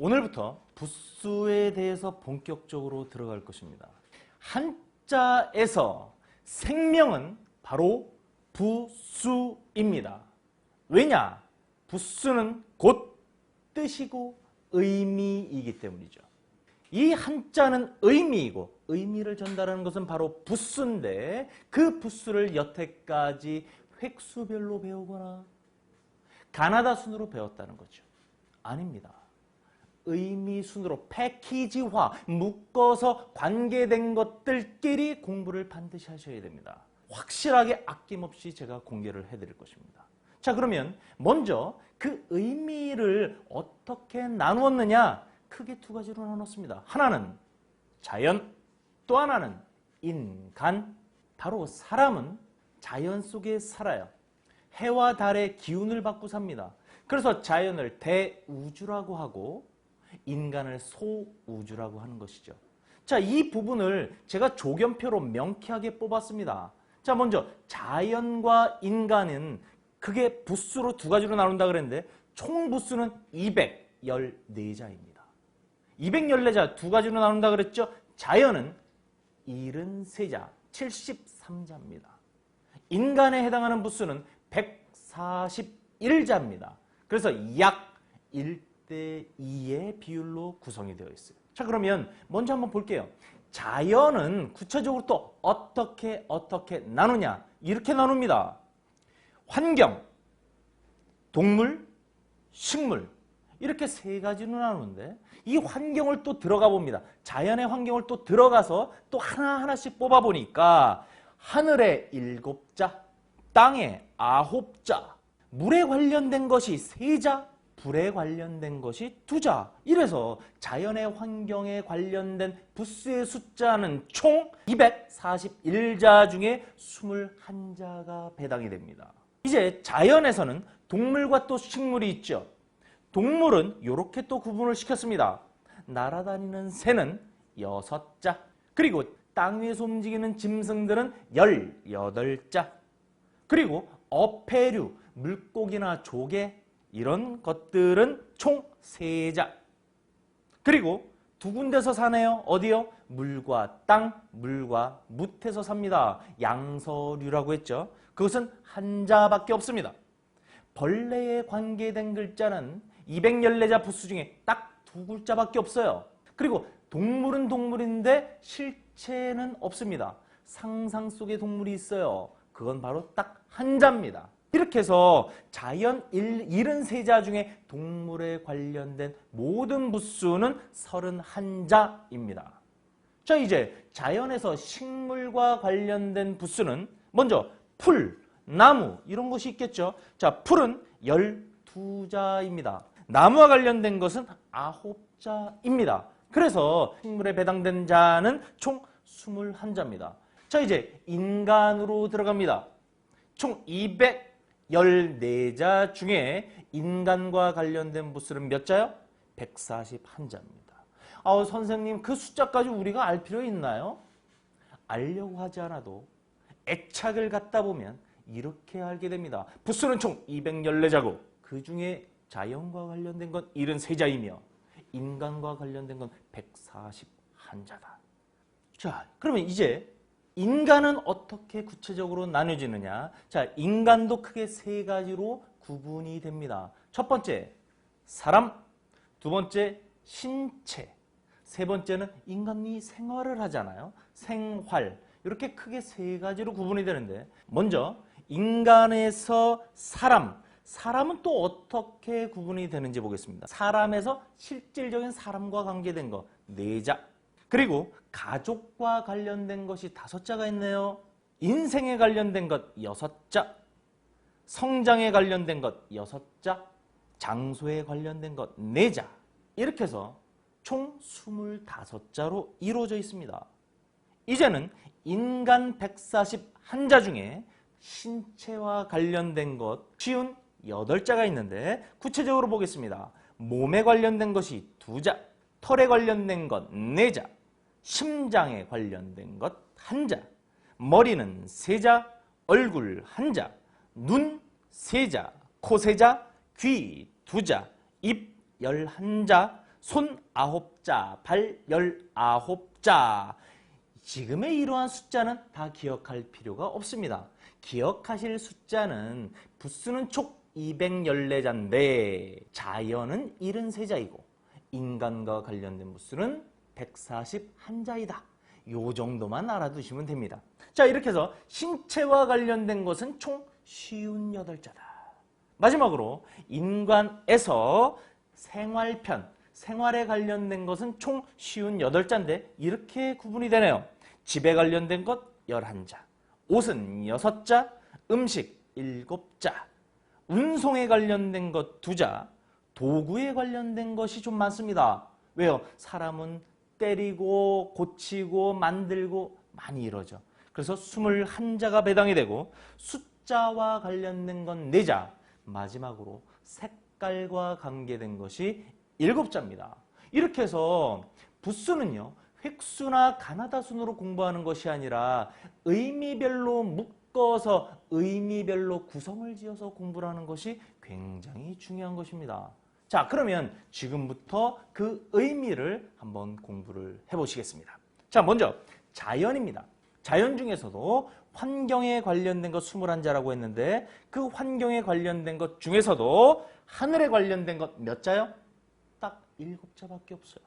오늘부터 부수에 대해서 본격적으로 들어갈 것입니다. 한자에서 생명은 바로 부수입니다. 왜냐? 부수는 곧 뜻이고 의미이기 때문이죠. 이 한자는 의미이고 의미를 전달하는 것은 바로 부수인데 그 부수를 여태까지 획수별로 배우거나 가나다 순으로 배웠다는 거죠. 아닙니다. 의미 순으로 패키지화, 묶어서 관계된 것들끼리 공부를 반드시 하셔야 됩니다. 확실하게 아낌없이 제가 공개를 해드릴 것입니다. 자, 그러면 먼저 그 의미를 어떻게 나누었느냐? 크게 두 가지로 나눴습니다. 하나는 자연, 또 하나는 인간. 바로 사람은 자연 속에 살아요. 해와 달의 기운을 받고 삽니다. 그래서 자연을 대우주라고 하고 인간을 소우주라고 하는 것이죠. 자, 이 부분을 제가 조견표로 명쾌하게 뽑았습니다. 자, 먼저 자연과 인간은 크게 부수로 두 가지로 나눈다 그랬는데 총 부수는 214자입니다. 214자 두 가지로 나눈다 그랬죠. 자연은 73자, 73자입니다. 인간에 해당하는 부수는 141자입니다. 그래서 약 1대2의 비율로 구성이 되어 있어요. 자, 그러면 먼저 한번 볼게요. 자연은 구체적으로 또 어떻게 나누냐? 이렇게 나눕니다. 환경, 동물, 식물 이렇게 세 가지로 나누는데 이 환경을 또 들어가 봅니다. 자연의 환경을 또 들어가서 또 하나하나씩 뽑아보니까 하늘에 7자, 땅에 9자, 물에 관련된 것이 3자, 불에 관련된 것이 2자. 이래서 자연의 환경에 관련된 부수의 숫자는 총 241자 중에 21자가 배당이 됩니다. 이제 자연에서는 동물과 또 식물이 있죠. 동물은 이렇게 또 구분을 시켰습니다. 날아다니는 새는 6자, 그리고 땅 위에서 움직이는 짐승들은 18자, 그리고 어패류, 물고기나 조개 이런 것들은 총 3자. 그리고 두 군데서 사네요. 어디요? 물과 땅, 물과 묻에서 삽니다. 양서류라고 했죠. 그것은 한자밖에 없습니다. 벌레에 관계된 글자는 214자 부수 중에 딱 2글자밖에 없어요. 그리고 동물은 동물인데 실체는 없습니다. 상상 속의 동물이 있어요. 그건 바로 딱 한자입니다. 이렇게 해서 자연 73자 중에 동물에 관련된 모든 부수는 31자입니다. 자, 이제 자연에서 식물과 관련된 부수는 먼저 풀, 나무 이런 것이 있겠죠. 자, 풀은 12자입니다. 나무와 관련된 것은 9자입니다. 그래서 식물에 배당된 자는 총 21자입니다. 자, 이제 인간으로 들어갑니다. 총 214자 중에 인간과 관련된 부수는 몇 자요? 141자입니다. 선생님, 그 숫자까지 우리가 알 필요 있나요? 알려고 하지 않아도 애착을 갖다 보면 이렇게 알게 됩니다. 부수는 총 214자고 그 중에 자연과 관련된 건 73자이며 인간과 관련된 건 141자다. 자, 그러면 이제 인간은 어떻게 구체적으로 나눠지느냐? 자, 인간도 크게 3가지로 구분이 됩니다. 첫 번째, 사람. 두 번째, 신체. 세 번째는 인간이 생활을 하잖아요. 생활. 이렇게 크게 3가지로 구분이 되는데 먼저 인간에서 사람. 사람은 또 어떻게 구분이 되는지 보겠습니다. 사람에서 실질적인 사람과 관계된 거 4자. 그리고 가족과 관련된 것이 5자가 있네요. 인생에 관련된 것 6자. 성장에 관련된 것 6자. 장소에 관련된 것 4자. 이렇게 해서 총 25자로 이루어져 있습니다. 이제는 인간 141자 중에 신체와 관련된 것 58자가 있는데 구체적으로 보겠습니다. 몸에 관련된 것이 2자, 털에 관련된 것 4자, 심장에 관련된 것 1자, 머리는 3자, 얼굴 1자, 눈 3자, 코 3자, 귀 2자, 입 11자, 손 9자, 발 19자. 지금의 이러한 숫자는 다 기억할 필요가 없습니다. 기억하실 숫자는 부수는 총 214자인데 자연은 73자이고 인간과 관련된 부수는 141자이다. 요 정도만 알아두시면 됩니다. 자, 이렇게 해서 신체와 관련된 것은 총 58자다. 마지막으로 인간에서 생활편, 생활에 관련된 것은 총 58자인데 이렇게 구분이 되네요. 집에 관련된 것 11자, 옷은 6자, 음식 7자, 운송에 관련된 것 2자, 도구에 관련된 것이 좀 많습니다. 왜요? 사람은 때리고 고치고 만들고 많이 이러죠. 그래서 21자가 배당이 되고 숫자와 관련된 건 4자, 마지막으로 색깔과 관계된 것이 7자입니다. 이렇게 해서 부수는요, 획수나 가나다 순으로 공부하는 것이 아니라 의미별로 묶어서 의미별로 구성을 지어서 공부를 하는 것이 굉장히 중요한 것입니다. 자, 그러면 지금부터 그 의미를 한번 공부를 해보시겠습니다. 자, 먼저 자연입니다. 자연 중에서도 환경에 관련된 것 21자라고 했는데 그 환경에 관련된 것 중에서도 하늘에 관련된 것 몇 자요? 딱 7자밖에 없어요.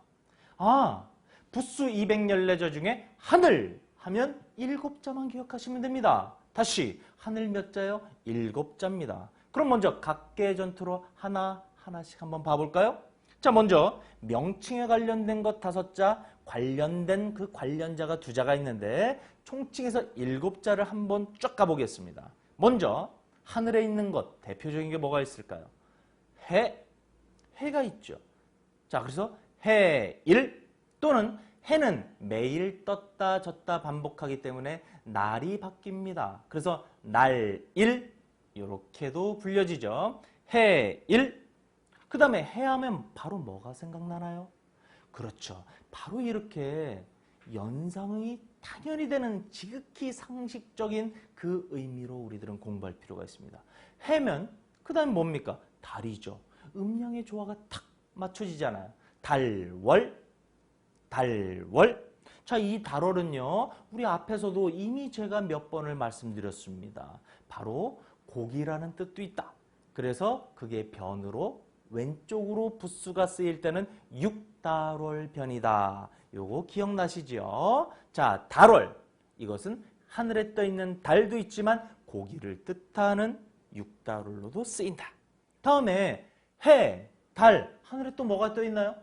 아, 부수 214자 중에 하늘 하면 7자만 기억하시면 됩니다. 다시 하늘 몇 자요? 7자입니다. 그럼 먼저 각계 전투로 하나씩 한번 봐볼까요? 자, 먼저 명칭에 관련된 것 5자, 관련된 그 관련자가 2자가 있는데 총칭해서 7자를 한번 쭉 가보겠습니다. 먼저 하늘에 있는 것 대표적인 게 뭐가 있을까요? 해가 있죠. 자, 그래서 해일 또는 해는 매일 떴다 졌다 반복하기 때문에 날이 바뀝니다. 그래서 날일 이렇게도 불려지죠. 해일. 그 다음에 해하면 바로 뭐가 생각나나요? 그렇죠. 바로 이렇게 연상이 당연히 되는 지극히 상식적인 그 의미로 우리들은 공부할 필요가 있습니다. 해면 그 다음에 뭡니까? 달이죠. 음량의 조화가 탁 맞춰지잖아요. 달월. 자, 이 달월은요, 우리 앞에서도 이미 제가 몇 번을 말씀드렸습니다. 바로 고기라는 뜻도 있다. 그래서 그게 변으로 왼쪽으로 부수가 쓰일 때는 육달월변이다. 요거 기억나시죠? 자, 달월. 이것은 하늘에 떠 있는 달도 있지만 고기를 뜻하는 육달월로도 쓰인다. 다음에 해, 달. 하늘에 또 뭐가 떠 있나요?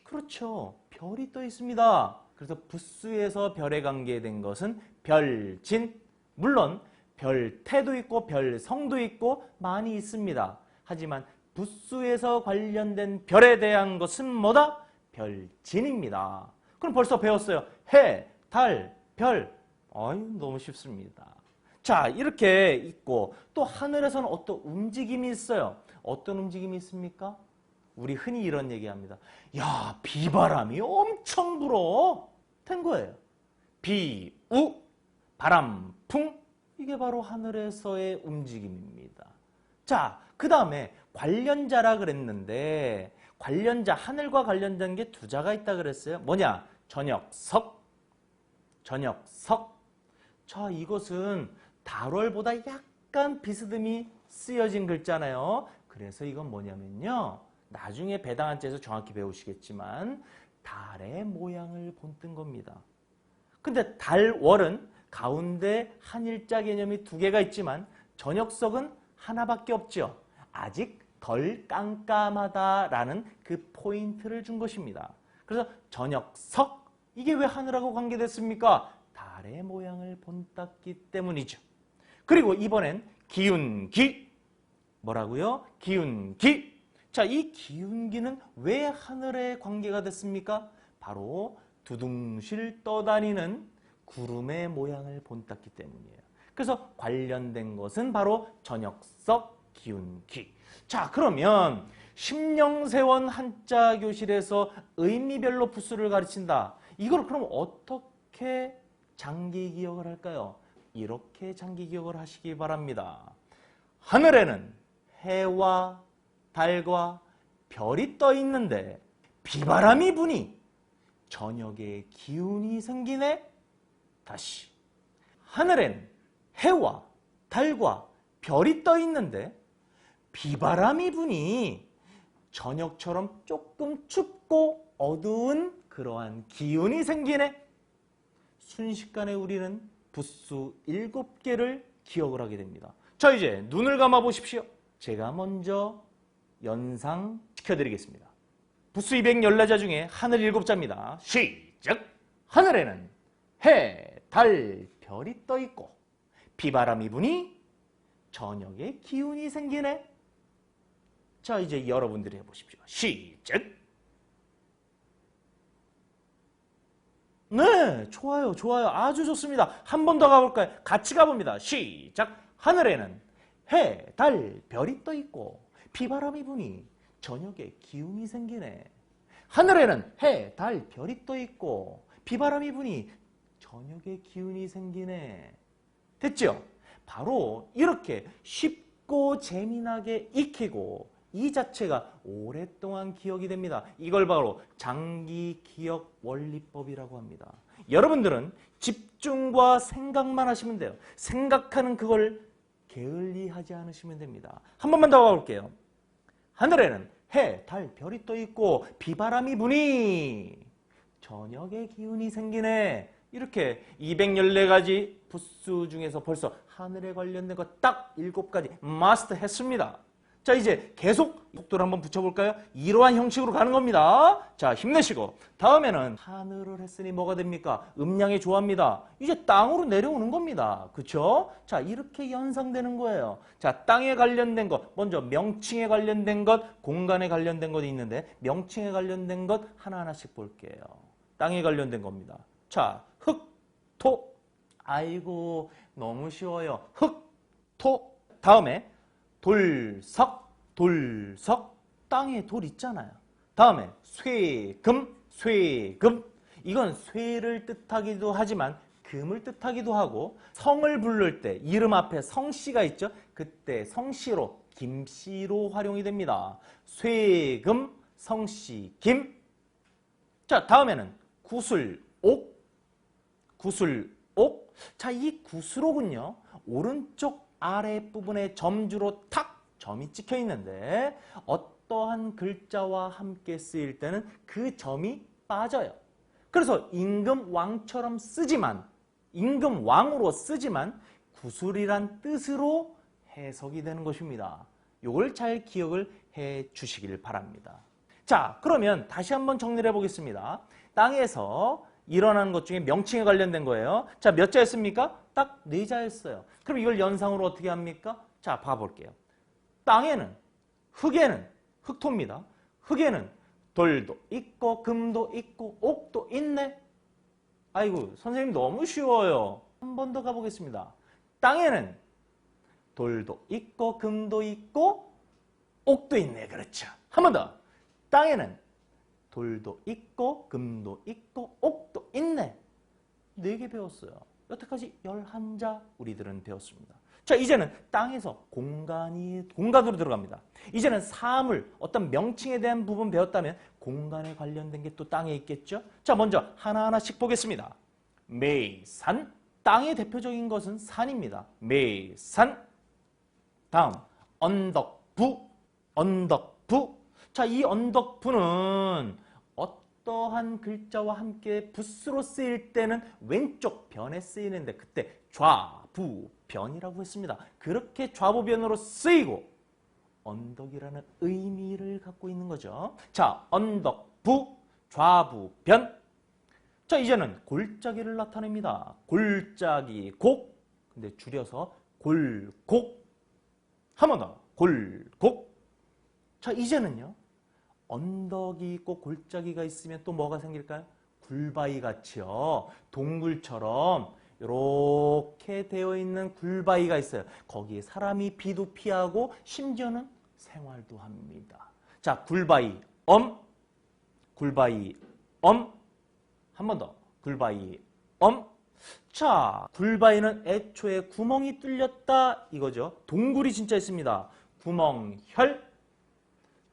그렇죠. 별이 떠 있습니다. 그래서 부수에서 별에 관계된 것은 별진. 물론 별태도 있고 별성도 있고 많이 있습니다. 하지만 부수에서 관련된 별에 대한 것은 뭐다? 별진입니다. 그럼 벌써 배웠어요. 해, 달, 별. 너무 쉽습니다. 자, 이렇게 있고 또 하늘에서는 어떤 움직임이 있어요. 어떤 움직임이 있습니까? 우리 흔히 이런 얘기합니다. 야, 비바람이 엄청 불어. 된 거예요. 비, 우, 바람, 풍. 이게 바로 하늘에서의 움직임입니다. 자, 그 다음에 관련자라 그랬는데 관련자, 하늘과 관련된 게 2자가 있다 그랬어요. 뭐냐? 저녁석. 자, 이것은 달월보다 약간 비스듬히 쓰여진 글자네요. 그래서 이건 뭐냐면요. 나중에 배당한자에서 정확히 배우시겠지만 달의 모양을 본뜬 겁니다. 근데 달월은 가운데 한일자 개념이 2개가 있지만 저녁석은 하나밖에 없죠. 아직 덜 깜깜하다라는 그 포인트를 준 것입니다. 그래서 저녁석, 이게 왜 하늘하고 관계됐습니까? 달의 모양을 본땄기 때문이죠. 그리고 이번엔 기운기. 뭐라고요? 기운기. 자, 이 기운기는 왜 하늘에 관계가 됐습니까? 바로 두둥실 떠다니는 구름의 모양을 본땄기 때문이에요. 그래서 관련된 것은 바로 저녁석, 기운기. 자, 그러면 심령세원 한자 교실에서 의미별로 부수를 가르친다. 이걸 그럼 어떻게 장기 기억을 할까요? 이렇게 장기 기억을 하시기 바랍니다. 하늘에는 해와 달과 별이 떠 있는데 비바람이 부니 저녁에 기운이 생기네. 다시. 하늘엔 해와 달과 별이 떠 있는데 비바람이 부니 저녁처럼 조금 춥고 어두운 그러한 기운이 생기네. 순식간에 우리는 부수 7개를 기억을 하게 됩니다. 자, 이제 눈을 감아 보십시오. 제가 먼저 연상시켜드리겠습니다. 부수 214자 중에 하늘 7자입니다. 시작! 하늘에는 해, 달, 별이 떠 있고 비바람이 부니 저녁에 기운이 생기네. 자, 이제 여러분들이 해보십시오. 시작! 네, 좋아요, 좋아요. 아주 좋습니다. 한 번 더 가볼까요? 같이 가봅니다. 시작! 하늘에는 해, 달, 별이 떠 있고 비바람이 부니 저녁에 기운이 생기네. 하늘에는 해, 달, 별이 떠 있고 비바람이 부니 저녁에 기운이 생기네. 됐죠? 바로 이렇게 쉽고 재미나게 익히고 이 자체가 오랫동안 기억이 됩니다. 이걸 바로 장기 기억 원리법이라고 합니다. 여러분들은 집중과 생각만 하시면 돼요. 생각하는 그걸 게을리하지 않으시면 됩니다. 한 번만 더 가볼게요. 하늘에는 해, 달, 별이 떠 있고 비바람이 부니 저녁에 기운이 생기네. 이렇게 214가지 부수 중에서 벌써 하늘에 관련된 거 딱 7가지 마스터했습니다. 자, 이제 계속 속도를 한번 붙여볼까요? 이러한 형식으로 가는 겁니다. 자, 힘내시고 다음에는 하늘을 했으니 뭐가 됩니까? 음량이 좋아합니다. 이제 땅으로 내려오는 겁니다. 그쵸? 자, 이렇게 연상되는 거예요. 자, 땅에 관련된 것, 먼저 명칭에 관련된 것, 공간에 관련된 것이 있는데 명칭에 관련된 것 하나하나씩 볼게요. 땅에 관련된 겁니다. 자, 흙, 토. 아이고, 너무 쉬워요. 흙, 토. 다음에 돌석, 돌석. 땅에 돌 있잖아요. 다음에 쇠금, 쇠금. 이건 쇠를 뜻하기도 하지만 금을 뜻하기도 하고 성을 부를 때 이름 앞에 성씨가 있죠. 그때 성씨로 김씨로 활용이 됩니다. 쇠금, 성씨, 김. 자, 다음에는 구슬옥, 구슬옥. 자, 이 구슬옥은요, 오른쪽 아랫부분에 점주로 탁 점이 찍혀 있는데 어떠한 글자와 함께 쓰일 때는 그 점이 빠져요. 그래서 임금왕처럼 쓰지만, 임금왕으로 쓰지만 구슬이란 뜻으로 해석이 되는 것입니다. 이걸 잘 기억을 해 주시길 바랍니다. 자, 그러면 다시 한번 정리를 해보겠습니다. 땅에서 일어나는 것 중에 명칭에 관련된 거예요. 자, 몇 자였습니까? 딱 4자였어요. 그럼 이걸 연상으로 어떻게 합니까? 자, 봐볼게요. 땅에는, 흙에는, 흙토입니다. 흙에는 돌도 있고 금도 있고 옥도 있네. 아이고, 선생님 너무 쉬워요. 한 번 더 가보겠습니다. 땅에는 돌도 있고 금도 있고 옥도 있네. 그렇죠. 한 번 더. 땅에는 돌도 있고 금도 있고 옥도 있네. 4개 배웠어요. 여태까지 11자 우리들은 배웠습니다. 자, 이제는 땅에서 공간으로 들어갑니다. 이제는 사물, 어떤 명칭에 대한 부분 배웠다면 공간에 관련된 게 또 땅에 있겠죠? 자, 먼저 하나하나씩 보겠습니다. 매산, 땅의 대표적인 것은 산입니다. 매산. 다음, 언덕부, 언덕부. 자, 이 언덕부는 어떠한 글자와 함께 붓으로 쓰일 때는 왼쪽 변에 쓰이는데 그때 좌부변이라고 했습니다. 그렇게 좌부변으로 쓰이고 언덕이라는 의미를 갖고 있는 거죠. 자, 언덕부, 좌부변. 자, 이제는 골짜기를 나타냅니다. 골짜기, 곡. 근데 줄여서 골곡. 한 번 더. 골곡. 자, 이제는요. 언덕이 있고 골짜기가 있으면 또 뭐가 생길까요? 굴바위 같이요. 동굴처럼 이렇게 되어 있는 굴바위가 있어요. 거기에 사람이 비도 피하고 심지어는 생활도 합니다. 자, 굴바위 엄, 굴바위 엄. 한 번 더. 굴바위 엄. 자, 굴바위는 애초에 구멍이 뚫렸다 이거죠. 동굴이 진짜 있습니다. 구멍혈,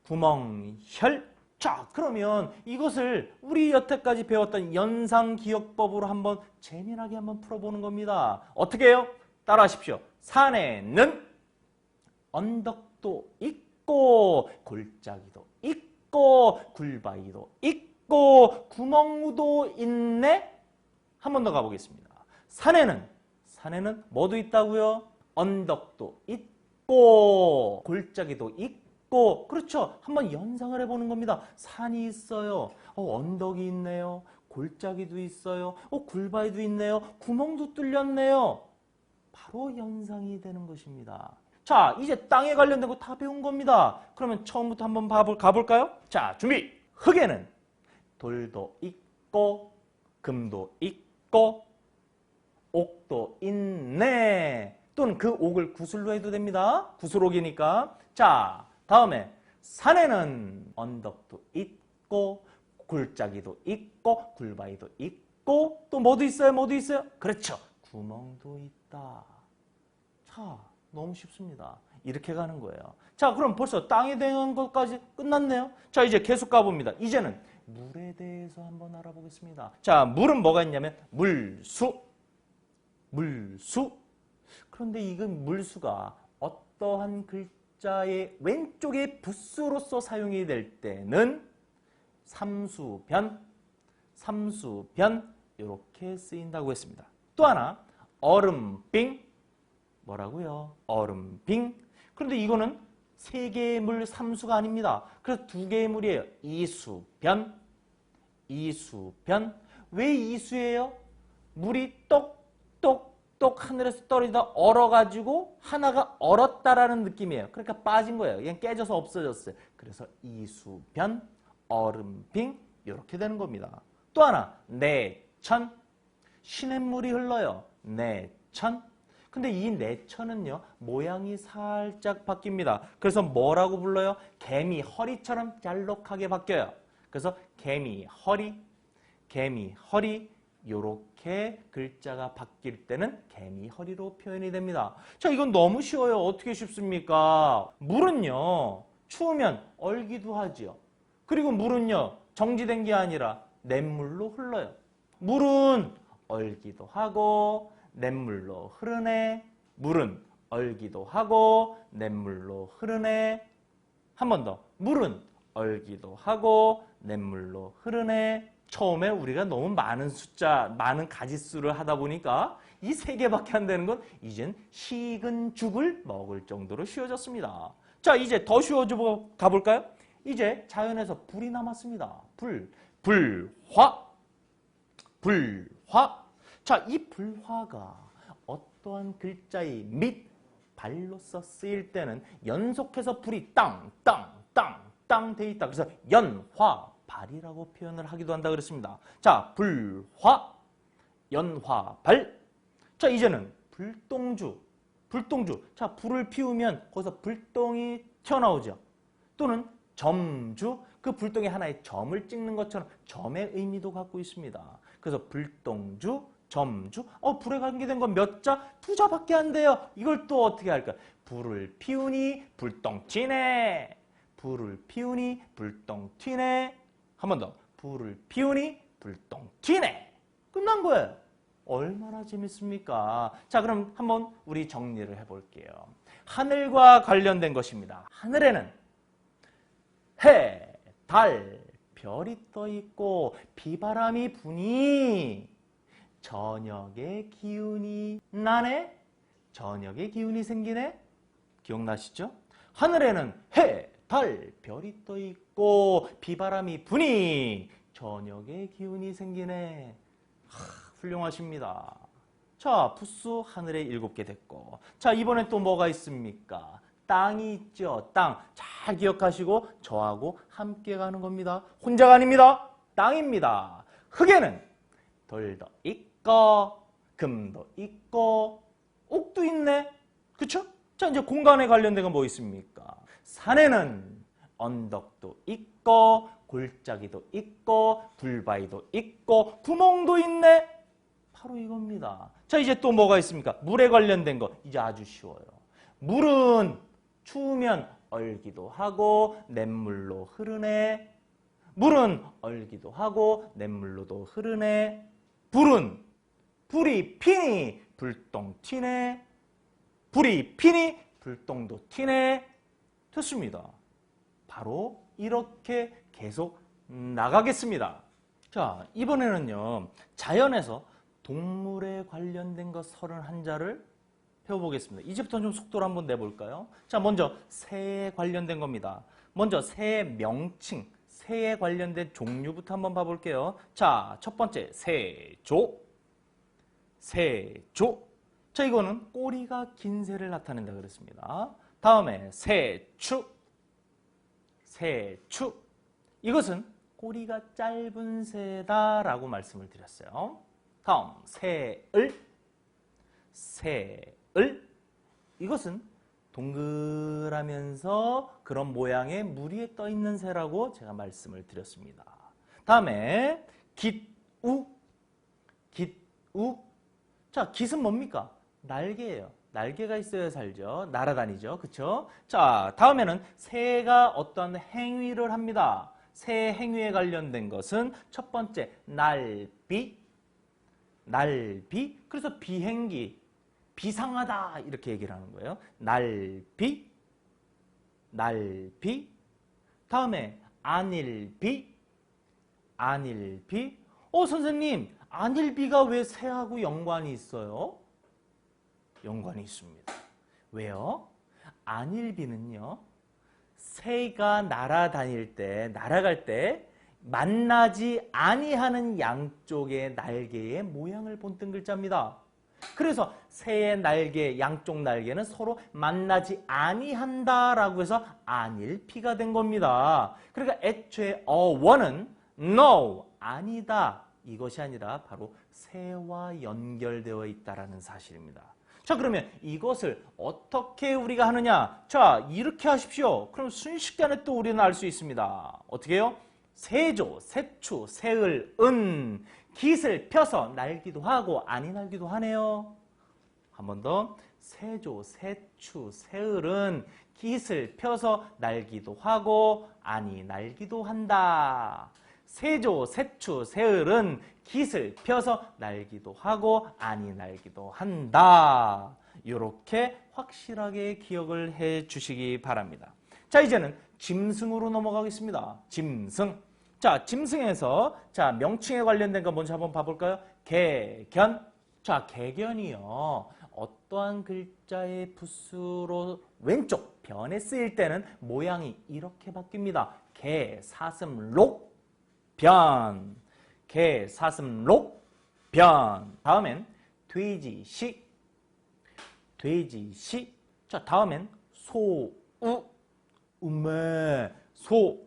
구멍혈. 자, 자, 그러면 이것을 우리 여태까지 배웠던 연상기억법으로 한번 재미나게 한번 풀어보는 겁니다. 어떻게 해요? 따라하십시오. 산에는 언덕도 있고 골짜기도 있고 굴바위도 있고 구멍도 있네. 한 번 더 가보겠습니다. 산에는 뭐도 있다고요? 언덕도 있고 골짜기도 있고, 그렇죠? 한번 연상을 해보는 겁니다. 산이 있어요. 언덕이 있네요. 골짜기도 있어요. 굴바위도 있네요. 구멍도 뚫렸네요. 바로 연상이 되는 것입니다. 자, 이제 땅에 관련된 거 다 배운 겁니다. 그러면 처음부터 한번 가볼까요? 자, 준비! 흙에는 돌도 있고 금도 있고 옥도 있네. 또는 그 옥을 구슬로 해도 됩니다. 구슬옥이니까. 자, 다음에 산에는 언덕도 있고 골짜기도 있고 굴바위도 있고 또 뭐도 있어요? 뭐도 있어요? 그렇죠. 구멍도 있다. 자, 너무 쉽습니다. 이렇게 가는 거예요. 자, 그럼 벌써 땅에 대한 것까지 끝났네요. 자, 이제 계속 가봅니다. 이제는 물에 대해서 한번 알아보겠습니다. 자, 물은 뭐가 있냐면 물수. 그런데 이 물수가 어떠한 글자의 왼쪽에 부수로서 사용이 될 때는 삼수변 이렇게 쓰인다고 했습니다. 또 하나 얼음빙. 뭐라고요? 얼음빙. 그런데 이거는 세 개의 물 삼수가 아닙니다. 그래서 두 개의 물이에요. 이수변. 왜 이수예요? 물이 똑똑똑 하늘에서 떨어지다 얼어가지고 하나가 얼었다라는 느낌이에요. 그러니까 빠진 거예요. 그냥 깨져서 없어졌어요. 그래서 이수변, 얼음빙 이렇게 되는 겁니다. 또 하나 내천. 시냇물이 흘러요. 내천. 근데 이 내천은요, 모양이 살짝 바뀝니다. 그래서 뭐라고 불러요? 개미 허리처럼 잘록하게 바뀌어요. 그래서 개미 허리 요렇게 글자가 바뀔 때는 개미 허리로 표현이 됩니다. 자, 이건 너무 쉬워요. 어떻게 쉽습니까? 물은요, 추우면 얼기도 하지요. 그리고 물은요, 정지된 게 아니라 냇물로 흘러요. 물은 얼기도 하고 냇물로 흐르네. 물은 얼기도 하고 냇물로 흐르네. 한 번 더. 물은 얼기도 하고 냇물로 흐르네. 처음에 우리가 너무 많은 가지수를 하다 보니까 이 세 개밖에 안 되는 건 이젠 식은 죽을 먹을 정도로 쉬워졌습니다. 자, 이제 더 쉬워져 가볼까요? 이제 자연에서 불이 남았습니다. 불화. 자, 이 불화가 어떠한 글자의 밑, 발로서 쓰일 때는 연속해서 불이 땅 돼 있다. 그래서 연화발이라고 표현을 하기도 한다 그랬습니다. 자, 불화, 연화발. 자, 이제는 불똥주. 자, 불을 피우면 거기서 불똥이 튀어나오죠. 또는 점주, 그 불똥에 하나의 점을 찍는 것처럼 점의 의미도 갖고 있습니다. 그래서 불똥주, 점주. 불에 관계된 건 몇 자? 두 자밖에 안 돼요. 이걸 또 어떻게 할까? 불을 피우니 불똥 튀네. 한 번 더. 불을 피우니 불똥 튀네. 끝난 거예요. 얼마나 재밌습니까? 자, 그럼 한번 우리 정리를 해볼게요. 하늘과 관련된 것입니다. 하늘에는 해, 달, 별이 떠 있고 비바람이 부니 저녁에 기운이 나네. 저녁에 기운이 생기네. 기억나시죠? 하늘에는 해, 달, 별이 떠 있고 비바람이 부니 저녁에 기운이 생기네. 훌륭하십니다. 자, 부수 하늘에 7개 됐고, 자, 이번엔 또 뭐가 있습니까? 땅이 있죠. 땅. 잘 기억하시고 저하고 함께 가는 겁니다. 혼자가 아닙니다. 땅입니다. 흙에는 돌도 있고 금도 있고 옥도 있네. 그쵸? 자, 이제 공간에 관련된 건 뭐 있습니까? 산에는 언덕도 있고 골짜기도 있고 굴바위도 있고 구멍도 있네. 바로 이겁니다. 자, 이제 또 뭐가 있습니까? 물에 관련된 거. 이제 아주 쉬워요. 물은 추우면 얼기도 하고 냇물로 흐르네. 물은 얼기도 하고 냇물로도 흐르네. 불이 피니 불똥 튀네. 불이 피니 불똥도 튀네. 됐습니다. 바로 이렇게 계속 나가겠습니다. 자, 이번에는요, 자연에서 동물에 관련된 것 31자를 배워보겠습니다. 이제부터 좀 속도를 한번 내볼까요? 자, 먼저 새에 관련된 겁니다. 먼저 새의 명칭, 새에 관련된 종류부터 한번 봐볼게요. 자, 첫 번째, 새조. 새조. 자, 이거는 꼬리가 긴 새를 나타낸다 그랬습니다. 다음에 새추. 새추. 이것은 꼬리가 짧은 새다라고 말씀을 드렸어요. 다음, 새을. 새을. 이것은 동글하면서 그런 모양의 물 위에 떠 있는 새라고 제가 말씀을 드렸습니다. 다음에 깃우. 깃우. 자, 깃은 뭡니까? 날개예요. 날개가 있어야 살죠. 날아다니죠. 그쵸? 자, 다음에는 새가 어떤 행위를 합니다. 새 행위에 관련된 것은 첫 번째, 날비. 날비. 그래서 비행기. 비상하다 이렇게 얘기를 하는 거예요. 날비. 날비. 다음에 안일비. 안일비. 선생님, 안일비가 왜 새하고 연관이 있어요? 연관이 있습니다. 왜요? 안일비는요, 새가 날아다닐 때, 날아갈 때 만나지 아니하는 양쪽의 날개의 모양을 본뜬 글자입니다. 그래서 새의 날개, 양쪽 날개는 서로 만나지 아니한다라고 해서 안일비가 된 겁니다. 그러니까 애초에 어원은 no, 아니다. 이것이 아니라 바로 새와 연결되어 있다는 사실입니다. 자, 그러면 이것을 어떻게 우리가 하느냐? 자, 이렇게 하십시오. 그럼 순식간에 또 우리는 알 수 있습니다. 어떻게 해요? 새조, 새추, 새을, 은, 깃을 펴서 날기도 하고 아니 날기도 하네요. 한 번 더. 새조, 새추, 새을은 깃을 펴서 날기도 하고 아니 날기도 한다. 새조, 새추, 새을은 깃을 펴서 날기도 하고 아니 날기도 한다. 이렇게 확실하게 기억을 해 주시기 바랍니다. 자, 이제는 짐승으로 넘어가겠습니다. 짐승. 자, 짐승에서 자, 명칭에 관련된 거 먼저 한번 봐볼까요? 개견. 자, 개견이요. 어떠한 글자의 부수로 왼쪽 변에 쓰일 때는 모양이 이렇게 바뀝니다. 개, 사슴, 록, 변. 개, 사슴, 록, 변. 다음엔 돼지식. 돼지식. 자, 다음엔 소우. 우메. 소우.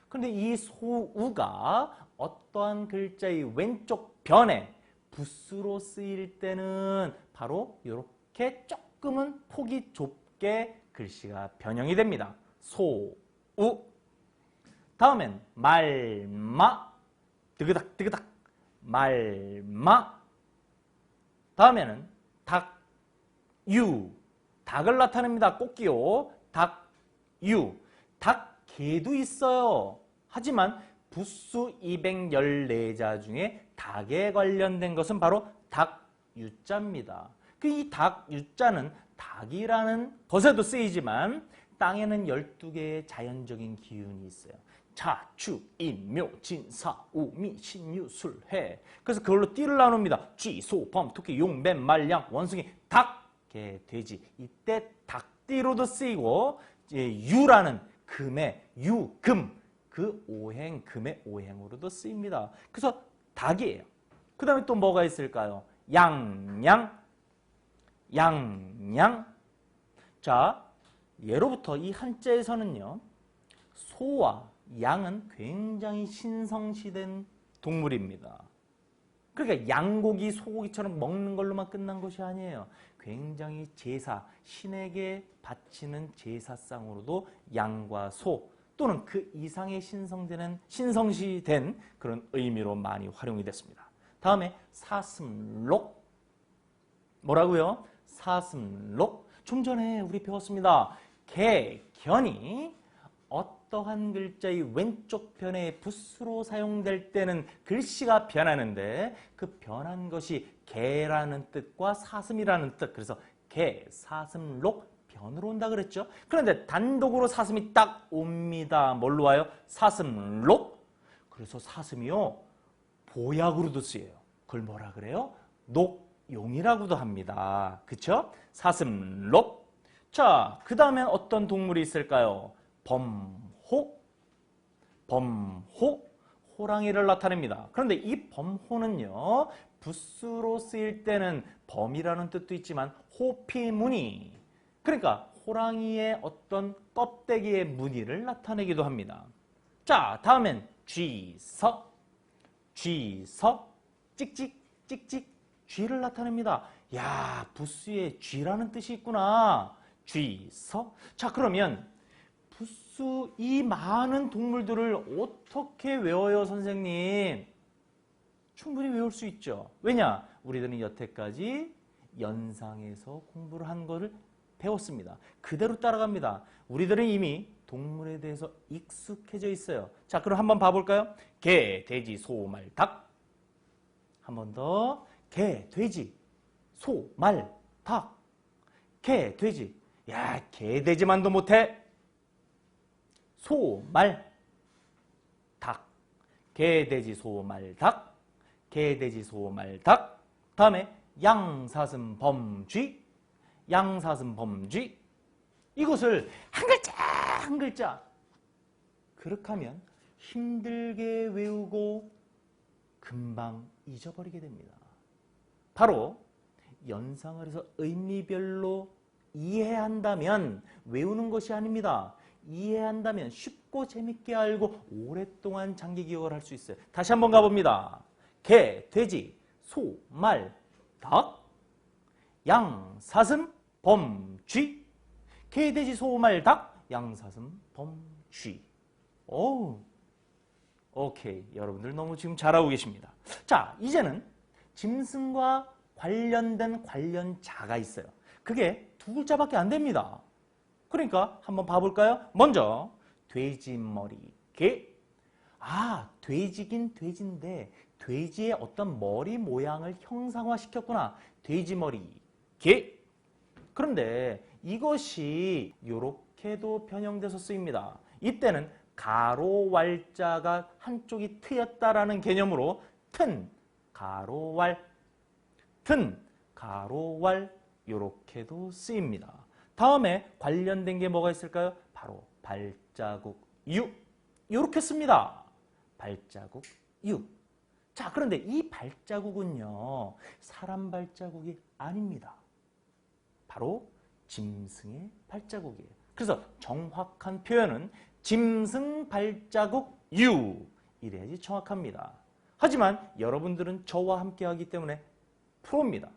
근데 이 소우가 어떠한 글자의 왼쪽 변에 부수로 쓰일 때는 바로 이렇게 조금은 폭이 좁게 글씨가 변형이 됩니다. 소우. 다음엔 말마. 드그닥 드그닥. 말마. 다음에는 닭유. 닭을 나타냅니다. 꽃기요. 닭유. 닭개도 있어요. 하지만 부수 214자 중에 닭에 관련된 것은 바로 닭유자입니다. 이 닭유자는 닭이라는 것에도 쓰이지만 땅에는 12개의 자연적인 기운이 있어요. 자, 추, 인, 묘, 진, 사, 우, 미, 신, 유, 술, 해. 그래서 그걸로 띠를 나눕니다. 쥐, 소, 범, 토끼, 용, 뱀, 말, 양, 원숭이, 닭, 개, 돼지. 이때 닭띠로도 쓰이고 유라는 금의 유, 금. 그 오행, 금의 오행으로도 쓰입니다. 그래서 닭이에요. 그 다음에 또 뭐가 있을까요? 양. 자, 예로부터 이 한자에서는요, 소와 양은 굉장히 신성시된 동물입니다. 그러니까 양고기, 소고기처럼 먹는 걸로만 끝난 것이 아니에요. 굉장히 제사, 신에게 바치는 제사상으로도 양과 소 또는 그 이상의 신성시된 그런 의미로 많이 활용이 됐습니다. 다음에 사슴록. 뭐라고요? 사슴록. 좀 전에 우리 배웠습니다. 개견이 어떠한 글자의 왼쪽 변에 붓으로 사용될 때는 글씨가 변하는데 그 변한 것이 개라는 뜻과 사슴이라는 뜻. 그래서 개, 사슴, 록 변으로 온다 그랬죠. 그런데 단독으로 사슴이 딱 옵니다. 뭘로 와요? 사슴, 록. 그래서 사슴이요. 보약으로도 쓰여요. 그걸 뭐라 그래요? 녹용이라고도 합니다. 그쵸? 사슴, 록. 자, 그 다음엔 어떤 동물이 있을까요? 범호. 범호. 호랑이를 나타냅니다. 그런데 이 범호는요. 붓수로 쓰일 때는 범이라는 뜻도 있지만 호피무늬. 그러니까 호랑이의 어떤 껍데기의 무늬를 나타내기도 합니다. 자, 다음엔 쥐서. 쥐서. 찍찍, 찍찍. 쥐를 나타냅니다. 야, 붓수에 쥐라는 뜻이 있구나. 쥐서. 자, 그러면 붓수 이 많은 동물들을 어떻게 외워요, 선생님? 충분히 외울 수 있죠. 왜냐? 우리들은 여태까지 연상에서 공부를 한 거를 배웠습니다. 그대로 따라갑니다. 우리들은 이미 동물에 대해서 익숙해져 있어요. 자, 그럼 한번 봐볼까요? 개, 돼지, 소, 말, 닭. 한 번 더. 개, 돼지, 소, 말, 닭. 개, 돼지. 야, 개, 돼지만도 못해. 소, 말, 닭. 개, 돼지, 소, 말, 닭. 개, 돼지, 소, 말, 닭. 다음에 양, 사슴, 범, 쥐. 양, 사슴, 범, 쥐. 이것을 한 글자 한 글자 그렇게 하면 힘들게 외우고 금방 잊어버리게 됩니다. 바로 연상을 해서 의미별로 이해한다면 외우는 것이 아닙니다. 이해한다면 쉽고 재밌게 알고 오랫동안 장기 기억을 할 수 있어요. 다시 한번 가봅니다. 개, 돼지, 소, 말, 닭. 양, 사슴, 범, 쥐. 개, 돼지, 소, 말, 닭. 양, 사슴, 범, 쥐. 오, 오케이. 여러분들 너무 지금 잘하고 계십니다. 자, 이제는 짐승과 관련된 관련자가 있어요. 그게 두 글자밖에 안 됩니다. 그러니까 한번 봐볼까요? 먼저 돼지머리 개. 아, 돼지긴 돼지인데 돼지의 어떤 머리 모양을 형상화시켰구나. 돼지머리 개. 그런데 이것이 이렇게도 변형돼서 쓰입니다. 이때는 가로 왈자가 한쪽이 트였다라는 개념으로 튼, 가로 왈, 튼, 가로 왈 이렇게도 쓰입니다. 다음에 관련된 게 뭐가 있을까요? 바로 발자국 유. 이렇게 씁니다. 발자국 유. 자, 그런데 이 발자국은요, 사람 발자국이 아닙니다. 바로 짐승의 발자국이에요. 그래서 정확한 표현은 짐승 발자국 유. 이래야지 정확합니다. 하지만 여러분들은 저와 함께 하기 때문에 프로입니다.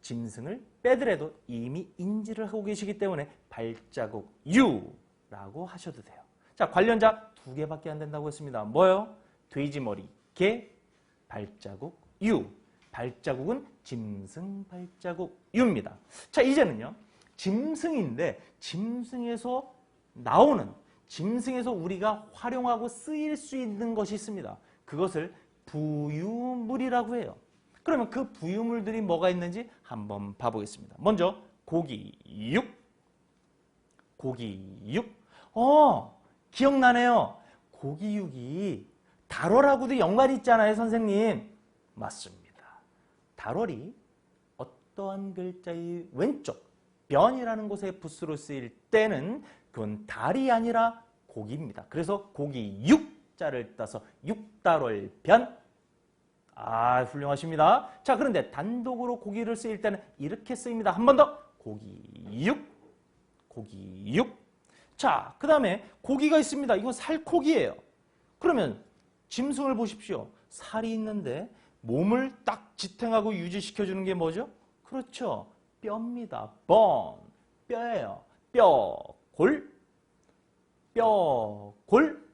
짐승을 빼더라도 이미 인지를 하고 계시기 때문에 발자국 유라고 하셔도 돼요. 자, 관련자 두 개밖에 안 된다고 했습니다. 뭐요? 돼지머리 개, 발자국 유. 발자국은 짐승 발자국 유입니다. 자, 이제는요. 짐승인데 짐승에서 나오는, 짐승에서 우리가 활용하고 쓰일 수 있는 것이 있습니다. 그것을 부유물이라고 해요. 그러면 그 부유물들이 뭐가 있는지 한번 봐보겠습니다. 먼저 고기육. 고기육. 기억나네요. 고기육이 달월하고도 연관이 있잖아요, 선생님. 맞습니다. 달월이 어떠한 글자의 왼쪽 변이라는 곳에 붓으로 쓰일 때는 그건 달이 아니라 고기입니다. 그래서 고기 육자를 따서 육달월 변. 아, 훌륭하십니다. 자, 그런데 단독으로 고기를 쓰일 때는 이렇게 쓰입니다. 한 번 더. 고기 육. 고기 육. 자, 그 다음에 고기가 있습니다. 이건 살코기예요. 그러면 짐승을 보십시오. 살이 있는데 몸을 딱 지탱하고 유지시켜주는 게 뭐죠? 그렇죠. 뼈입니다. 본. 뼈예요. 뼈, 골. 뼈, 골.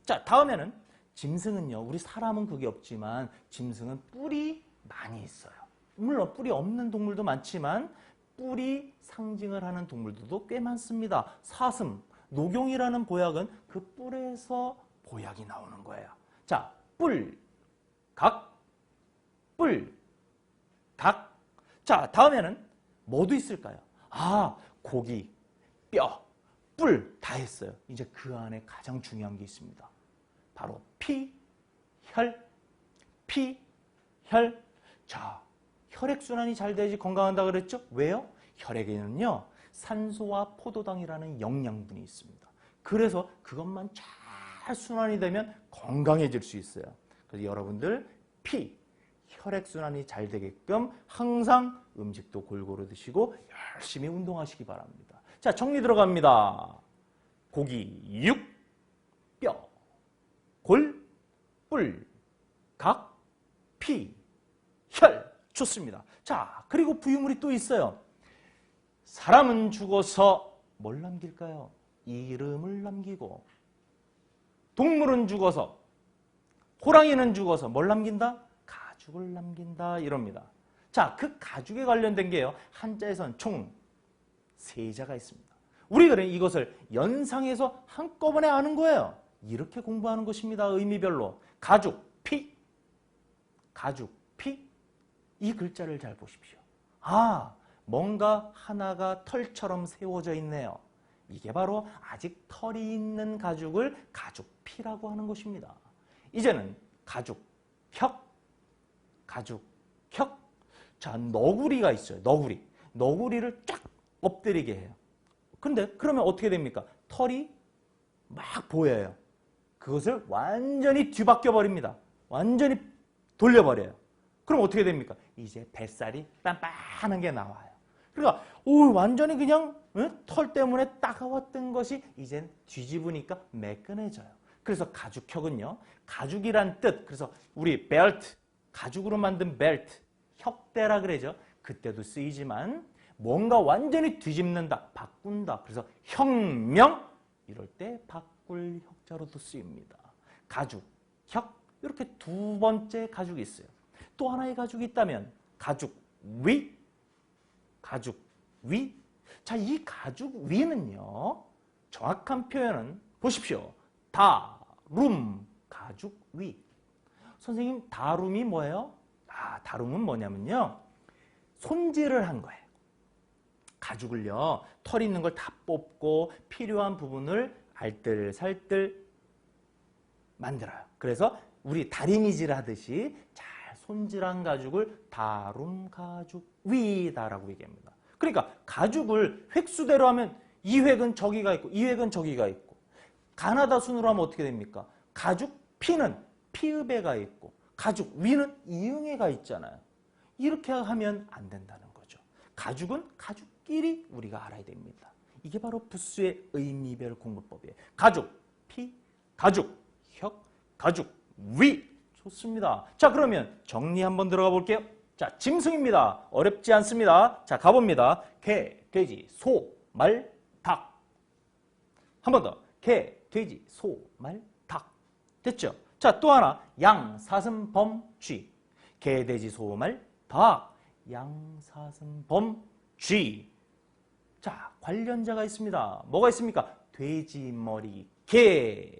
자, 다음에는 짐승은요. 우리 사람은 그게 없지만 짐승은 뿔이 많이 있어요. 물론 뿔이 없는 동물도 많지만 뿔이 상징을 하는 동물들도 꽤 많습니다. 사슴, 녹용이라는 보약은 그 뿔에서 보약이 나오는 거예요. 자, 뿔, 각, 뿔, 각. 자, 다음에는 뭐도 있을까요? 아, 고기, 뼈, 뿔 다 했어요. 이제 그 안에 가장 중요한 게 있습니다. 바로 피, 혈, 피, 혈. 자, 혈액순환이 잘 돼야지 건강한다 그랬죠? 왜요? 혈액에는요, 산소와 포도당이라는 영양분이 있습니다. 그래서 그것만 잘 순환이 되면 건강해질 수 있어요. 그래서 여러분들 피, 혈액순환이 잘 되게끔 항상 음식도 골고루 드시고 열심히 운동하시기 바랍니다. 자, 정리 들어갑니다. 고기, 육, 뼈, 골, 뿔, 각, 피, 혈. 좋습니다. 자, 그리고 부유물이 또 있어요. 사람은 죽어서 뭘 남길까요? 이름을 남기고, 동물은 죽어서, 호랑이는 죽어서 뭘 남긴다? 가죽을 남긴다 이럽니다. 자, 그 가죽에 관련된 게요, 한자에선 총 3자가 있습니다. 우리들은 이것을 연상해서 한꺼번에 아는 거예요. 이렇게 공부하는 것입니다. 의미별로. 가죽, 피, 가죽, 피. 이 글자를 잘 보십시오. 아, 뭔가 하나가 털처럼 세워져 있네요. 이게 바로 아직 털이 있는 가죽을 가죽피라고 하는 것입니다. 이제는 가죽, 혁, 가죽, 혁. 자, 너구리가 있어요. 너구리. 너구리를 쫙 엎드리게 해요. 근데 그러면 어떻게 됩니까? 털이 막 보여요. 그것을 완전히 뒤바뀌어 버립니다. 완전히 돌려버려요. 그럼 어떻게 됩니까? 이제 뱃살이 빤빤한 게 나와요. 그러니까 완전히 그냥 털 때문에 따가웠던 것이 이젠 뒤집으니까 매끈해져요. 그래서 가죽혁은요, 가죽이란 뜻, 그래서 우리 벨트, 가죽으로 만든 벨트, 혁대라 그러죠. 그때도 쓰이지만 뭔가 완전히 뒤집는다, 바꾼다. 그래서 혁명, 이럴 때 바꿀 혁자로도 쓰입니다. 가죽, 혁, 이렇게 두 번째 가죽이 있어요. 또 하나의 가죽이 있다면 가죽 위, 가죽 위. 자, 이 가죽 위는요, 정확한 표현은 보십시오. 다룸, 가죽 위. 선생님, 다룸이 뭐예요? 아, 다룸은 뭐냐면요, 손질을 한 거예요. 가죽을요, 털 있는 걸 다 뽑고 필요한 부분을 알뜰살뜰 만들어요. 그래서 우리 다리미질 하듯이 잘 손질한 가죽을 다룸 가죽 위다라고 얘기합니다. 그러니까 가죽을 획수대로 하면 이 획은 저기가 있고 이 획은 저기가 있고, 가나다 순으로 하면 어떻게 됩니까? 가죽 피는 피읍에가 있고 가죽 위는 이응에가 있잖아요. 이렇게 하면 안 된다는 거죠. 가죽은 가죽끼리 우리가 알아야 됩니다. 이게 바로 부수의 의미별 공부법이에요. 가죽 피, 가죽 혁, 가죽 위. 좋습니다. 자, 그러면 정리 한번 들어가 볼게요. 자, 짐승입니다. 어렵지 않습니다. 자, 가봅니다. 개, 돼지, 소, 말, 닭. 한 번 더. 개, 돼지, 소, 말, 닭. 됐죠? 자, 또 하나. 양, 사슴, 범, 쥐. 개, 돼지, 소, 말, 닭. 양, 사슴, 범, 쥐. 자, 관련자가 있습니다. 뭐가 있습니까? 돼지, 머리, 개.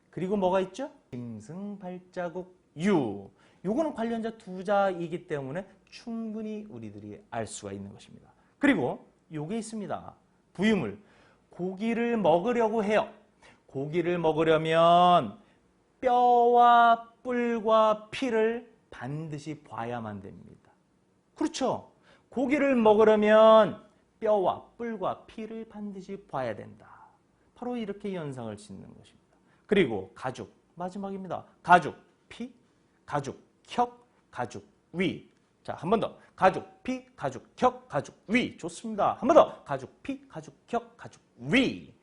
그리고 뭐가 있죠? 짐승, 발자국, 유. 요거는 관련자 2자이기 때문에 충분히 우리들이 알 수가 있는 것입니다. 그리고 요게 있습니다. 부유물. 고기를 먹으려고 해요. 고기를 먹으려면 뼈와 뿔과 피를 반드시 봐야만 됩니다. 그렇죠? 고기를 먹으려면 뼈와 뿔과 피를 반드시 봐야 된다. 바로 이렇게 연상을 짓는 것입니다. 그리고 가죽, 마지막입니다. 가죽, 피, 가죽, 혁, 가죽, 위. 자, 한 번 더. 가죽, 피, 가죽, 혁, 가죽, 위. 좋습니다. 한 번 더. 가죽, 피, 가죽, 혁, 가죽, 위.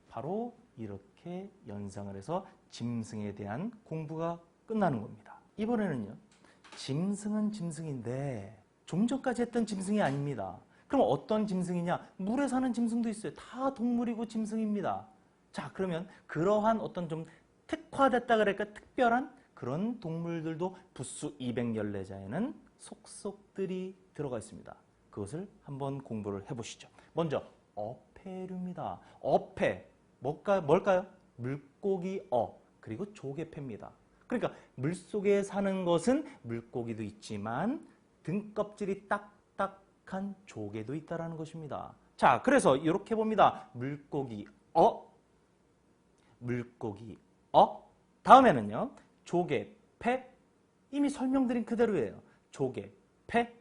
바로 이렇게 연상을 해서 짐승에 대한 공부가 끝나는 겁니다. 이번에는요, 짐승은 짐승인데 좀 전까지 했던 짐승이 아닙니다. 그럼 어떤 짐승이냐? 물에 사는 짐승도 있어요. 다 동물이고 짐승입니다. 자, 그러면 그러한 어떤 좀 특화됐다 그럴까, 특별한 그런 동물들도 부수 214자에는 속속들이 들어가 있습니다. 그것을 한번 공부를 해보시죠. 먼저 어패류입니다. 어패, 뭘까요? 물고기 그리고 조개패입니다. 그러니까 물속에 사는 것은 물고기도 있지만 등껍질이 딱딱한 조개도 있다는 것입니다. 자, 그래서 이렇게 봅니다. 물고기 물고기 다음에는요. 조개패. 이미 설명드린 그대로예요. 조개패.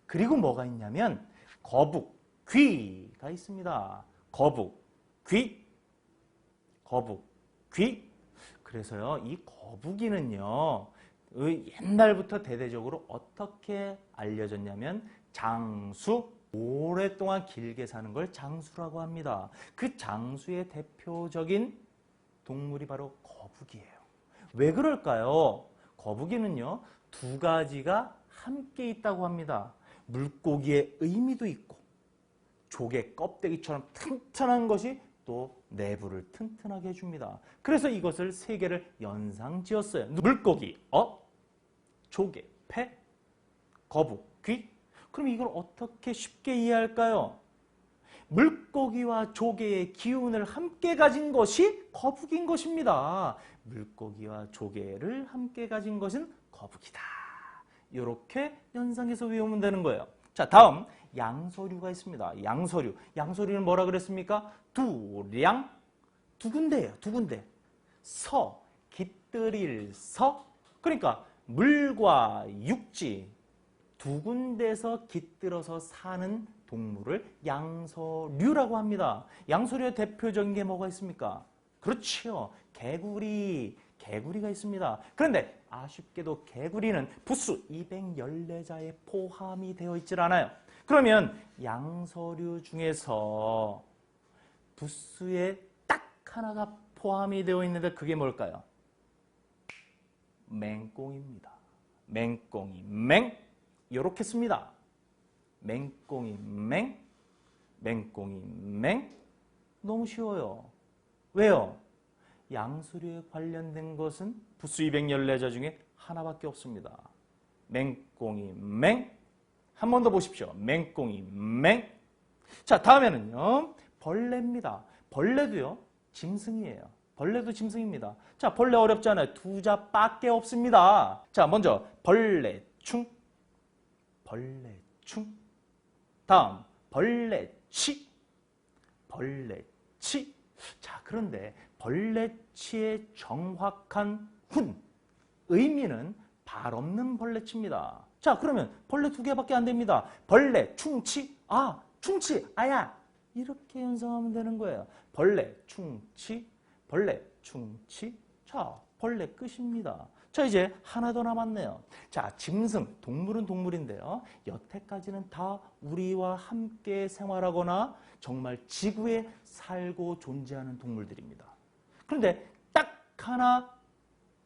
그리고 뭐가 있냐면 거북귀가 있습니다. 거북귀. 그래서요, 이 거북이는요, 옛날부터 대대적으로 어떻게 알려졌냐면 장수, 오랫동안 길게 사는 걸 장수라고 합니다. 그 장수의 대표적인 동물이 바로 거북이에요. 왜 그럴까요? 거북이는요, 두 가지가 함께 있다고 합니다. 물고기의 의미도 있고 조개 껍데기처럼 튼튼한 것이 또 내부를 튼튼하게 해줍니다. 그래서 이것을 세 개를 연상 지었어요. 물고기 조개 패, 거북 귀. 그럼 이걸 어떻게 쉽게 이해할까요? 물고기와 조개의 기운을 함께 가진 것이 거북인 것입니다. 물고기와 조개를 함께 가진 것은 거북이다. 이렇게 연상해서 외우면 되는 거예요. 자, 다음 양서류가 있습니다. 양서류. 양서류는 뭐라 그랬습니까? 두량. 두 군데예요. 두 군데. 서, 깃들일 서. 그러니까 물과 육지 두 군데서 깃들어서 사는 동물을 양서류라고 합니다. 양서류의 대표적인 게 뭐가 있습니까? 그렇죠. 개구리가 있습니다. 그런데 아쉽게도 개구리는 부수 214자에 포함이 되어 있질 않아요. 그러면 양서류 중에서 부수에 딱 하나가 포함이 되어 있는데 그게 뭘까요? 맹꽁입니다. 맹꽁이 맹 이렇게 씁니다. 맹꽁이 맹 너무 쉬워요. 왜요? 양서류에 관련된 것은 부수 214자 중에 하나밖에 없습니다. 맹꽁이 맹. 한 번 더 보십시오. 맹꽁이 맹. 자, 다음에는요. 벌레입니다. 벌레도요. 짐승이에요. 벌레도 짐승입니다. 자, 벌레 어렵지 않아요. 두 자밖에 없습니다. 자, 먼저 벌레충. 다음 벌레치. 자, 그런데 벌레치의 정확한 의미는 발 없는 벌레치입니다. 자, 그러면 벌레 두 개밖에 안 됩니다. 벌레, 충치, 충치, 아야. 이렇게 연상하면 되는 거예요. 벌레, 충치. 자, 벌레 끝입니다. 자, 이제 하나 더 남았네요. 자, 짐승, 동물은 동물인데요. 여태까지는 다 우리와 함께 생활하거나 정말 지구에 살고 존재하는 동물들입니다. 그런데 딱 하나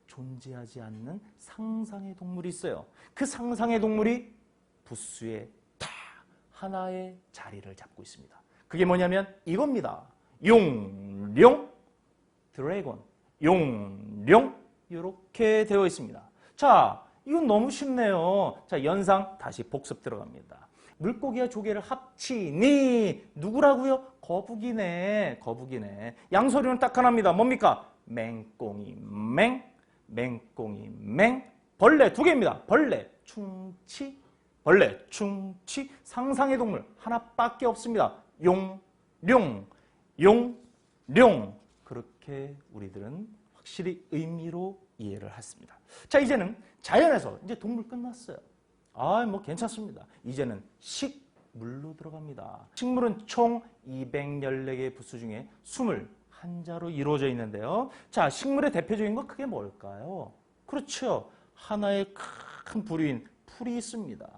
존재하지 않는 상상의 동물이 있어요. 그 상상의 동물이 부수에 딱 하나의 자리를 잡고 있습니다. 그게 뭐냐면 이겁니다. 용룡, 드래곤, 용룡 이렇게 되어 있습니다. 자, 이건 너무 쉽네요. 자, 연상 다시 복습 들어갑니다. 물고기와 조개를 합치니 누구라고요? 거북이네. 양서류는 딱 하나입니다. 뭡니까? 맹꽁이 맹. 벌레 두 개입니다. 벌레, 충치. 상상의 동물 하나밖에 없습니다. 용룡. 그렇게 우리들은 확실히 의미로 이해를 했습니다. 자, 이제는 자연에서 이제 동물 끝났어요. 뭐 괜찮습니다. 이제는 식물로 들어갑니다. 식물은 총 214개의 부수 중에 21자로 이루어져 있는데요. 자, 식물의 대표적인 건 그게 뭘까요? 그렇죠. 하나의 큰 부류인 풀이 있습니다.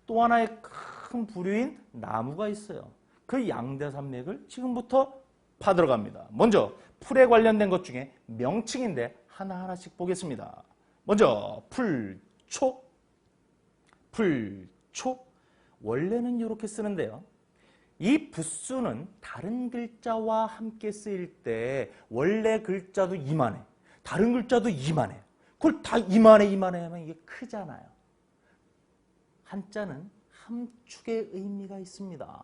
또 하나의 큰 부류인 나무가 있어요. 그 양대산맥을 지금부터 파들어갑니다. 먼저 풀에 관련된 것 중에 명칭인데 하나하나씩 보겠습니다. 먼저 풀초. 원래는 이렇게 쓰는데요. 이 부수는 다른 글자와 함께 쓰일 때 원래 글자도 이만해. 다른 글자도 이만해. 그걸 다 이만해 하면 이게 크잖아요. 한자는 함축의 의미가 있습니다.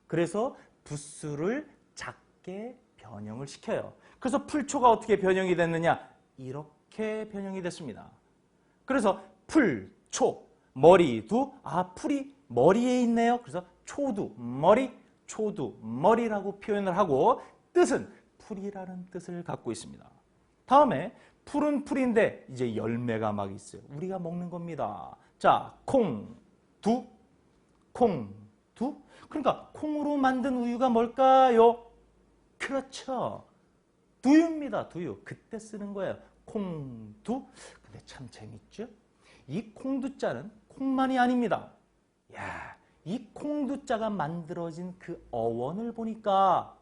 그래서 부수를 작게 변형을 시켜요. 그래서 풀초가 어떻게 변형이 됐느냐? 이렇게 변형이 됐습니다. 그래서 풀초, 머리두, 풀이 머리에 있네요. 그래서 초두, 머리, 초두, 머리라고 표현을 하고 뜻은 풀이라는 뜻을 갖고 있습니다. 다음에 풀은 풀인데 이제 열매가 막 있어요. 우리가 먹는 겁니다. 자, 콩두, 콩두. 그러니까 콩으로 만든 우유가 뭘까요? 그렇죠. 두유입니다. 두유. 그때 쓰는 거예요. 콩두. 근데 참 재밌죠? 이 콩두자는 콩만이 아닙니다. 야, 이 콩두자가 만들어진 그 어원을 보니까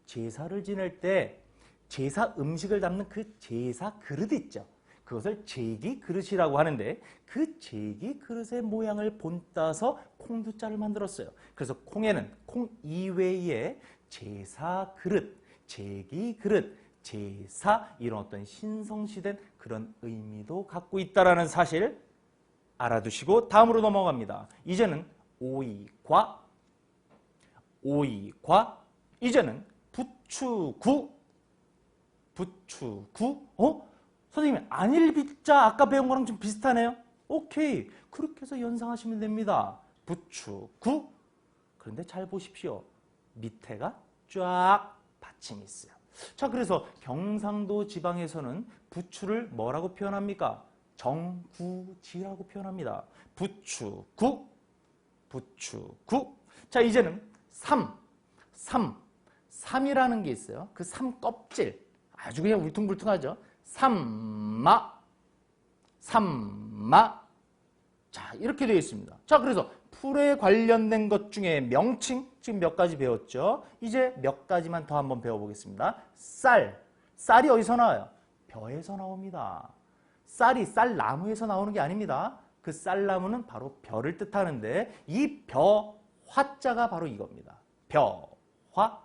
제사를 지낼 때 제사 음식을 담는 그 제사 그릇 있죠. 그것을 제기 그릇이라고 하는데 그 제기 그릇의 모양을 본따서 콩두자를 만들었어요. 그래서 콩에는 콩 이외에 제사 그릇, 제기 그릇, 제사 이런 어떤 신성시된 그런 의미도 갖고 있다는 사실 알아두시고 다음으로 넘어갑니다. 이제는 오이과, 이제는 부추구, 선생님 안일비자 아까 배운 거랑 좀 비슷하네요. 오케이, 그렇게 해서 연상하시면 됩니다. 부추구. 그런데 잘 보십시오. 밑에가 쫙 받침이 있어요. 자, 그래서 경상도 지방에서는 부추를 뭐라고 표현합니까? 정구지라고 표현합니다. 부추구. 자, 이제는 삼이라는 게 있어요. 그 삼 껍질. 아주 그냥 울퉁불퉁하죠. 삼마. 자, 이렇게 되어 있습니다. 자, 그래서 풀에 관련된 것 중에 명칭 지금 몇 가지 배웠죠. 이제 몇 가지만 더 한번 배워보겠습니다. 쌀이 어디서 나와요? 벼에서 나옵니다. 쌀이 쌀나무에서 나오는 게 아닙니다. 그 쌀나무는 바로 벼를 뜻하는데 이 벼 화자가 바로 이겁니다. 벼화.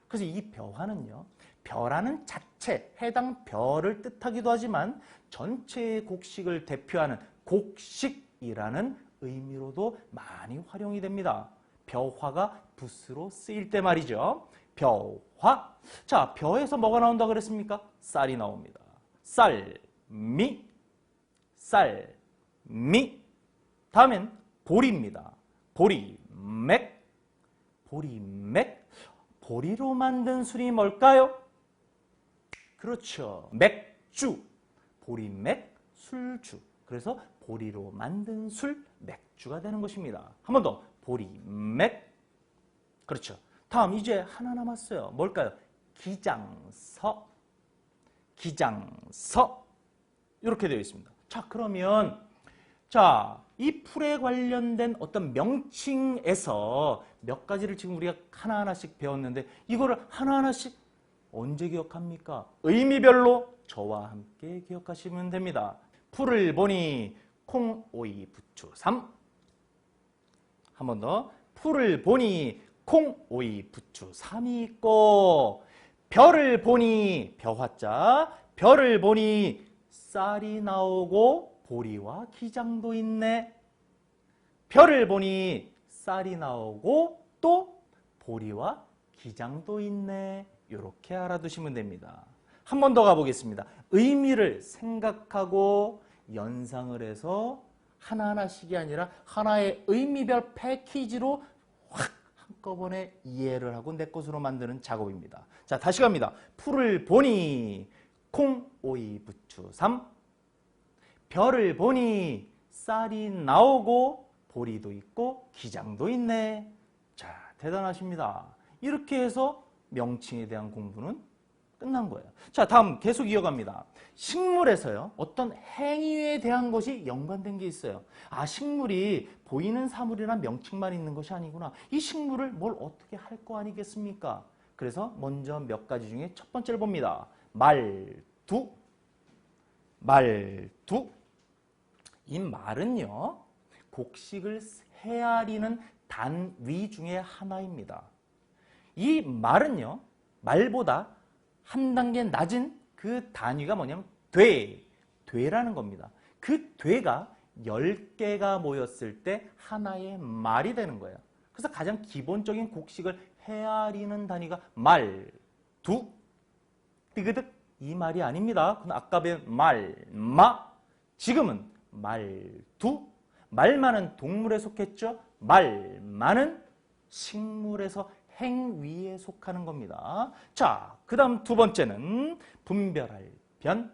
그래서 이 벼화는요, 벼라는 자체, 해당 벼를 뜻하기도 하지만 전체의 곡식을 대표하는 곡식이라는 의미로도 많이 활용이 됩니다. 벼화가 붓으로 쓰일 때 말이죠. 벼화. 자, 벼에서 뭐가 나온다 그랬습니까? 쌀이 나옵니다. 쌀미. 다음엔 보리입니다. 보리맥. 보리로 만든 술이 뭘까요? 그렇죠. 맥주. 보리맥, 술주. 그래서 보리로 만든 술, 맥주가 되는 것입니다. 한 번 더. 보리맥. 그렇죠. 다음 이제 하나 남았어요. 뭘까요? 기장서. 이렇게 되어 있습니다. 자, 그러면 이 풀에 관련된 어떤 명칭에서 몇 가지를 지금 우리가 하나하나씩 배웠는데 이거를 하나하나씩 언제 기억합니까? 의미별로 저와 함께 기억하시면 됩니다. 풀을 보니 콩, 오이, 부추, 삼. 한 번 더. 풀을 보니 콩, 오이, 부추, 삼이 있고 별을 보니 벼화자, 별을 보니 쌀이 나오고 보리와 기장도 있네. 별을 보니 쌀이 나오고 또 보리와 기장도 있네. 이렇게 알아두시면 됩니다. 한 번 더 가보겠습니다. 의미를 생각하고 연상을 해서 하나하나씩이 아니라 하나의 의미별 패키지로 확 한꺼번에 이해를 하고 내 것으로 만드는 작업입니다. 자, 다시 갑니다. 풀을 보니 콩, 오이, 부추, 삼. 별을 보니 쌀이 나오고 보리도 있고 기장도 있네. 자, 대단하십니다. 이렇게 해서 명칭에 대한 공부는 끝난 거예요. 자, 다음 계속 이어갑니다. 식물에서요, 어떤 행위에 대한 것이 연관된 게 있어요. 식물이 보이는 사물이나 명칭만 있는 것이 아니구나. 이 식물을 뭘 어떻게 할 거 아니겠습니까? 그래서 먼저 몇 가지 중에 첫 번째를 봅니다. 말두. 이 말은요, 곡식을 헤아리는 단위 중에 하나입니다. 이 말은요, 말보다 한 단계 낮은 그 단위가 뭐냐면 되라는 겁니다. 그 되가 10개가 모였을 때 하나의 말이 되는 거예요. 그래서 가장 기본적인 곡식을 헤아리는 단위가 말, 두, 띠그득 이 말이 아닙니다. 그건 아까 배운 말, 마. 지금은 말두. 말마는 동물에 속했죠. 말마는 식물에서 행위에 속하는 겁니다. 자, 그 다음 두 번째는 분별할 변.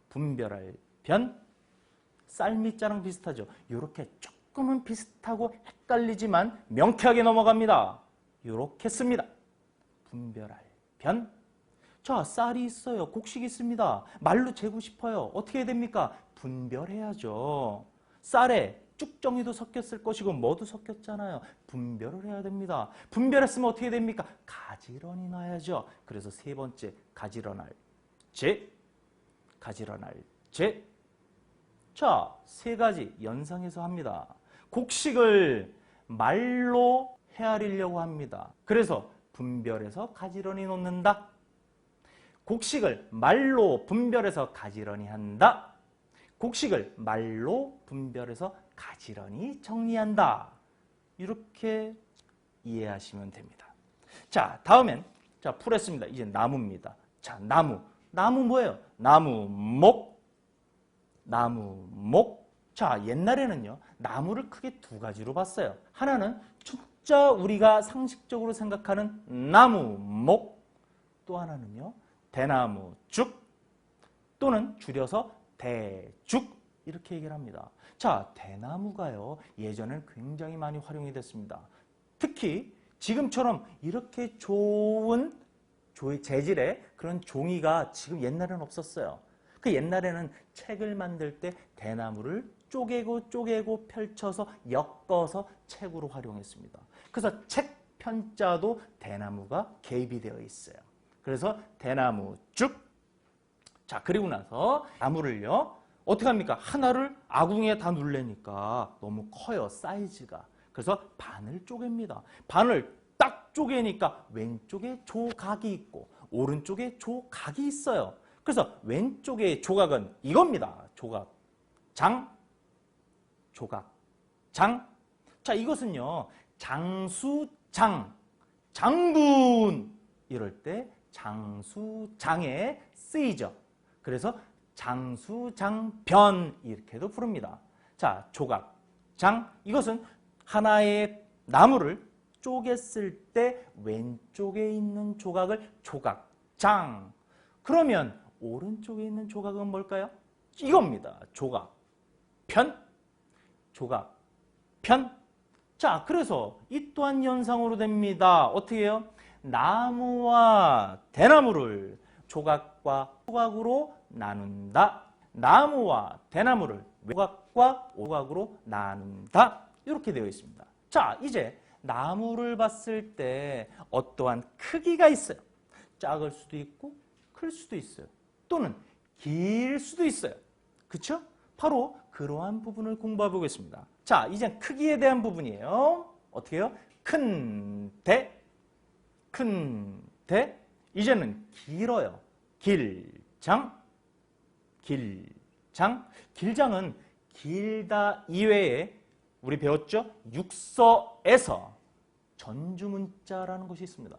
분별할 변. 쌀미자랑 비슷하죠. 이렇게 조금은 비슷하고 헷갈리지만 명쾌하게 넘어갑니다. 이렇게 씁니다. 분별할 변. 자, 쌀이 있어요. 곡식이 있습니다. 말로 재고 싶어요. 어떻게 해야 됩니까? 분별해야죠. 쌀에 쭉정이도 섞였을 것이고 뭐도 섞였잖아요. 분별을 해야 됩니다. 분별했으면 어떻게 해야 됩니까? 가지런히 놔야죠. 그래서 세 번째, 가지런할 제. 가지런할 제. 자, 세 가지 연상해서 합니다. 곡식을 말로 헤아리려고 합니다. 그래서 분별해서 가지런히 놓는다. 곡식을 말로 분별해서 가지런히 한다. 곡식을 말로 분별해서 가지런히 정리한다. 이렇게 이해하시면 됩니다. 자, 다음엔 자, 풀었습니다. 이제 나무입니다. 자, 나무. 나무 뭐예요? 나무, 목. 나무, 목. 자, 옛날에는요, 나무를 크게 두 가지로 봤어요. 하나는 진짜 우리가 상식적으로 생각하는 나무, 목. 또 하나는요, 대나무, 죽. 또는 줄여서 대죽. 이렇게 얘기를 합니다. 자, 대나무가요, 예전엔 굉장히 많이 활용이 됐습니다. 특히 지금처럼 이렇게 좋은 재질의 그런 종이가 지금 옛날에는 없었어요. 그 옛날에는 책을 만들 때 대나무를 쪼개고 펼쳐서 엮어서 책으로 활용했습니다. 그래서 책 편자도 대나무가 개입이 되어 있어요. 그래서 대나무 쭉. 자, 그리고 나서 나무를요, 어떻게 합니까? 하나를 아궁이에 다 눌래니까 너무 커요, 사이즈가. 그래서 반을 쪼갭니다. 반을 딱 쪼개니까 왼쪽에 조각이 있고 오른쪽에 조각이 있어요. 그래서 왼쪽의 조각은 이겁니다. 조각, 장, 조각, 장. 자, 이것은요, 장수장, 장군 이럴 때 장수장에 쓰이죠. 그래서 장수장변 이렇게도 부릅니다. 자, 조각, 장. 이것은 하나의 나무를 쪼갰을 때 왼쪽에 있는 조각을 조각장. 그러면 오른쪽에 있는 조각은 뭘까요? 이겁니다. 조각, 편. 조각, 편. 자, 그래서 이 또한 연상으로 됩니다. 어떻게 해요? 나무와 대나무를 조각과 조각으로 나눈다. 나무와 대나무를 조각과 조각으로 나눈다. 이렇게 되어 있습니다. 자, 이제 나무를 봤을 때 어떠한 크기가 있어요. 작을 수도 있고 클 수도 있어요. 또는 길 수도 있어요. 그렇죠? 바로 그러한 부분을 공부해 보겠습니다. 자, 이제 크기에 대한 부분이에요. 어떻게 해요? 큰 대, 큰 대. 이제는 길어요. 길장, 길장. 길장은 길다 이외에 우리 배웠죠? 육서에서 전주문자라는 것이 있습니다.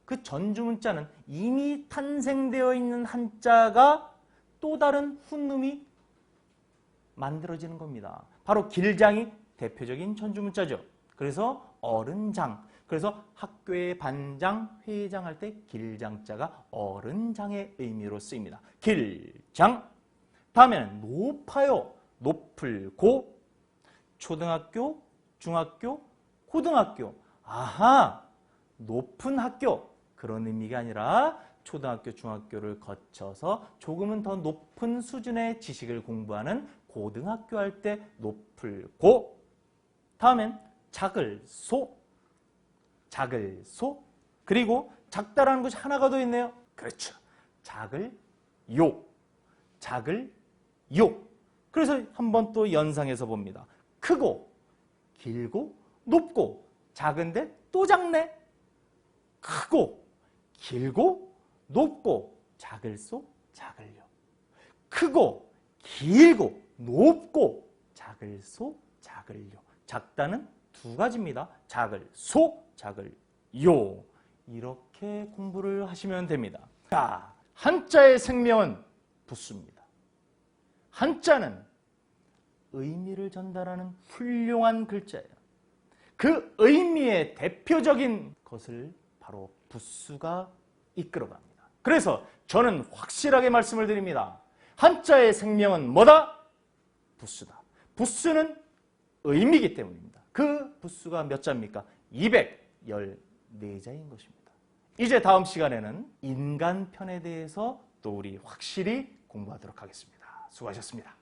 그 전주문자는 이미 탄생되어 있는 한자가 또 다른 훈음이 만들어지는 겁니다. 바로 길장이 대표적인 전주문자죠. 그래서 어른장. 그래서 학교의 반장, 회장 할 때 길장자가 어른장의 의미로 쓰입니다. 길장. 다음에는 높아요. 높을 고. 초등학교, 중학교, 고등학교. 아하, 높은 학교. 그런 의미가 아니라 초등학교, 중학교를 거쳐서 조금은 더 높은 수준의 지식을 공부하는 고등학교 할 때 높을 고. 다음엔 작을 소. 작을 소. 그리고 작다라는 것이 하나가 더 있네요. 그렇죠. 작을 요. 작을 요. 그래서 한번 또 연상해서 봅니다. 크고 길고 높고 작은데 또 작네. 크고 길고 높고 작을 소, 작을 요. 크고 길고 높고 작을 소, 작을 요. 작다는 두 가지입니다. 작을 소, 작을 요 이렇게 공부를 하시면 됩니다. 자, 한자의 생명은 부수입니다. 한자는 의미를 전달하는 훌륭한 글자예요. 그 의미의 대표적인 것을 바로 부수가 이끌어갑니다. 그래서 저는 확실하게 말씀을 드립니다. 한자의 생명은 뭐다? 부수다. 부수는 의미이기 때문입니다. 그 부수가 몇 자입니까? 214자인 것입니다. 이제 다음 시간에는 인간편에 대해서 또 우리 확실히 공부하도록 하겠습니다. 수고하셨습니다.